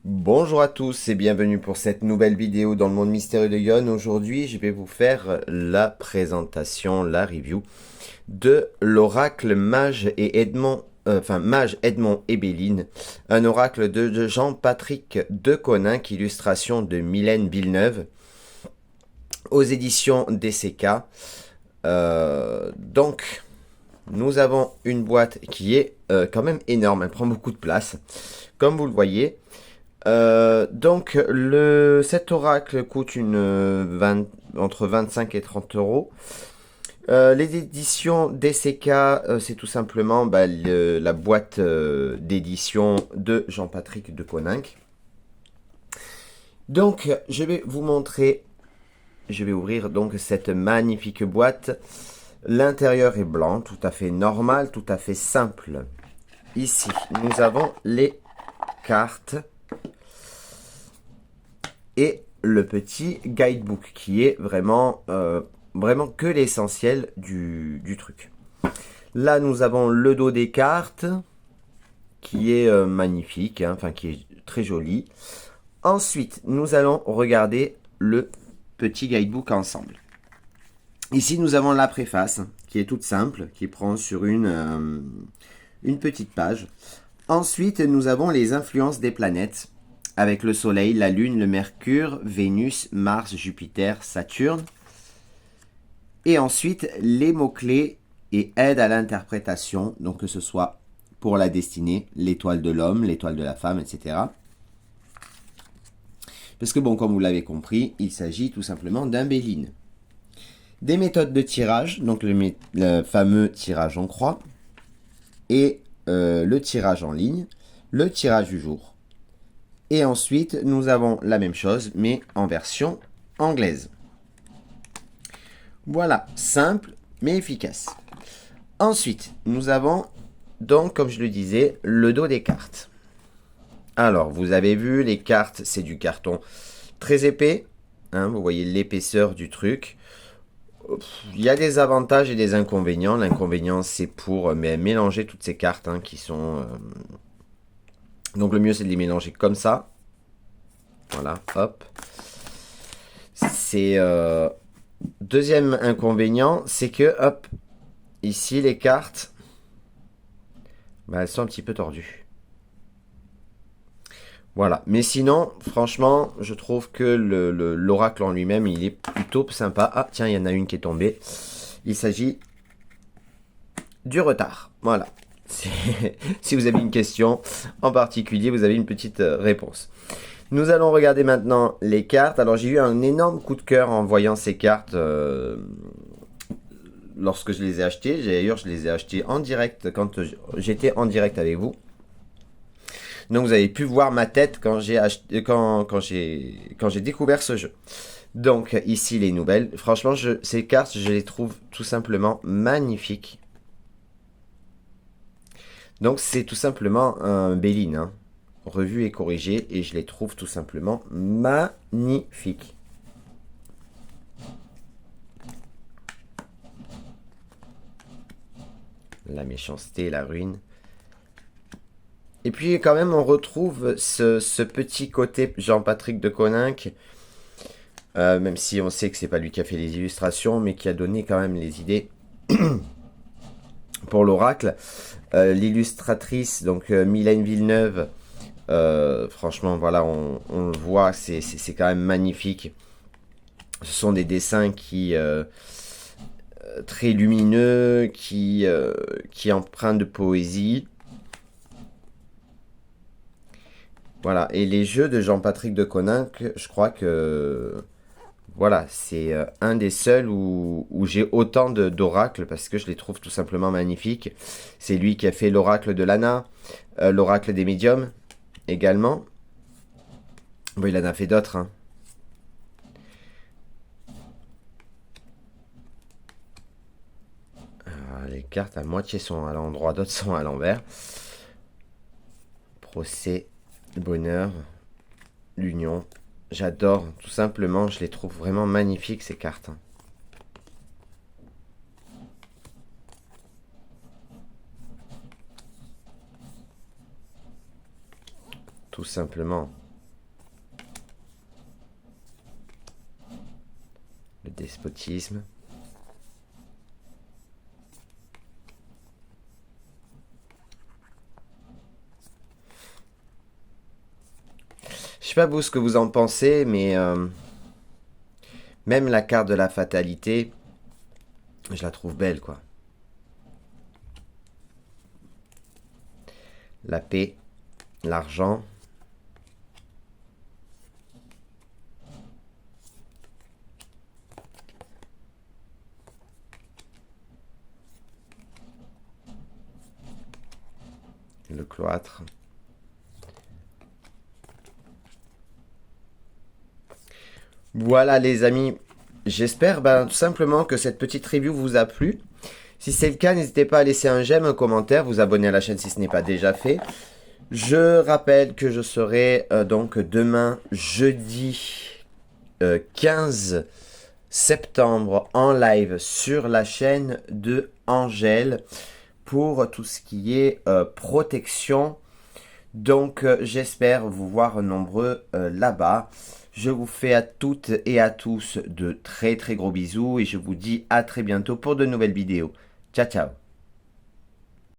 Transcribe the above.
Bonjour à tous et bienvenue pour cette nouvelle vidéo dans le monde mystérieux de Yon. Aujourd'hui, je vais vous faire la présentation, la review de l'oracle Mage et Edmond, Mage Edmond et Béline, un oracle de Jean-Patrick Deconinck, illustration de Mylène Villeneuve, aux éditions DCK. Donc, nous avons une boîte qui est quand même énorme, elle prend beaucoup de place, comme vous le voyez. Cet oracle coûte entre 25 et 30 euros. Les éditions DCK, c'est tout simplement la boîte d'édition de Jean-Patrick Deconinck. Donc, je vais vous montrer, je vais ouvrir donc cette magnifique boîte. L'intérieur est blanc, tout à fait normal, tout à fait simple. Ici, nous avons les cartes et le petit guidebook qui est vraiment que l'essentiel du truc. Là, nous avons le dos des cartes qui est magnifique, hein, enfin qui est très joli. Ensuite, nous allons regarder le petit guidebook ensemble. Ici, nous avons la préface qui est toute simple, qui prend sur une petite page. Ensuite, nous avons les influences des planètes avec le Soleil, la Lune, le Mercure, Vénus, Mars, Jupiter, Saturne. Et ensuite, les mots-clés et aides à l'interprétation, donc que ce soit pour la destinée, l'étoile de l'homme, l'étoile de la femme, etc. Parce que bon, comme vous l'avez compris, il s'agit tout simplement d'un Béline. Des méthodes de tirage, donc le fameux tirage en croix, et le tirage en ligne, le tirage du jour. Et ensuite, nous avons la même chose, mais en version anglaise. Voilà, simple, mais efficace. Ensuite, nous avons donc, comme je le disais, le dos des cartes. Alors, vous avez vu, les cartes, c'est du carton très épais. Hein, vous voyez l'épaisseur du truc. Il y a des avantages et des inconvénients. L'inconvénient, c'est pour mélanger toutes ces cartes hein, qui sont... Donc, le mieux, c'est de les mélanger comme ça. Voilà, hop. C'est... Deuxième inconvénient, c'est que, hop, ici, les cartes, elles sont un petit peu tordues. Voilà. Mais sinon, franchement, je trouve que l'oracle en lui-même, il est plutôt sympa. Ah, tiens, il y en a une qui est tombée. Il s'agit du retard. Voilà. Si vous avez une question en particulier, vous avez une petite réponse. Nous allons regarder maintenant les cartes. Alors, j'ai eu un énorme coup de cœur en voyant ces cartes lorsque je les ai achetées. D'ailleurs, je les ai achetées en direct quand j'étais en direct avec vous. Donc, vous avez pu voir ma tête quand j'ai découvert ce jeu. Donc, ici, les nouvelles. Franchement, ces cartes, je les trouve tout simplement magnifiques. Donc, c'est tout simplement un Béline, hein, revu et corrigé, et je les trouve tout simplement magnifiques. La méchanceté, la ruine. Et puis quand même on retrouve ce petit côté Jean-Patrick Deconinck, même si on sait que c'est pas lui qui a fait les illustrations, mais qui a donné quand même les idées pour l'oracle. L'illustratrice, donc Mylène Villeneuve, franchement voilà, on le voit, c'est quand même magnifique. Ce sont des dessins qui très lumineux, qui empruntent de poésie. Voilà, et les jeux de Jean-Patrick Deconinck, je crois que voilà, c'est un des seuls où j'ai autant d'oracles parce que je les trouve tout simplement magnifiques. C'est lui qui a fait l'oracle de Lana, l'oracle des médiums également. Bon, il en a fait d'autres. Hein. Les cartes à moitié sont à l'endroit, d'autres sont à l'envers. Procès, bonheur, l'union. J'adore, tout simplement, je les trouve vraiment magnifiques ces cartes. Hein. Tout simplement. despotisme. Je sais pas vous ce que vous en pensez, mais même la carte de la fatalité, je la trouve belle, quoi. La paix, l'argent. Le cloître. Voilà les amis, j'espère tout simplement que cette petite review vous a plu. Si c'est le cas, n'hésitez pas à laisser un j'aime, un commentaire, vous abonner à la chaîne si ce n'est pas déjà fait. Je rappelle que je serai donc demain jeudi 15 septembre en live sur la chaîne de Angèle pour tout ce qui est protection. Donc j'espère vous voir nombreux là-bas. Je vous fais à toutes et à tous de très très gros bisous et je vous dis à très bientôt pour de nouvelles vidéos. Ciao ciao.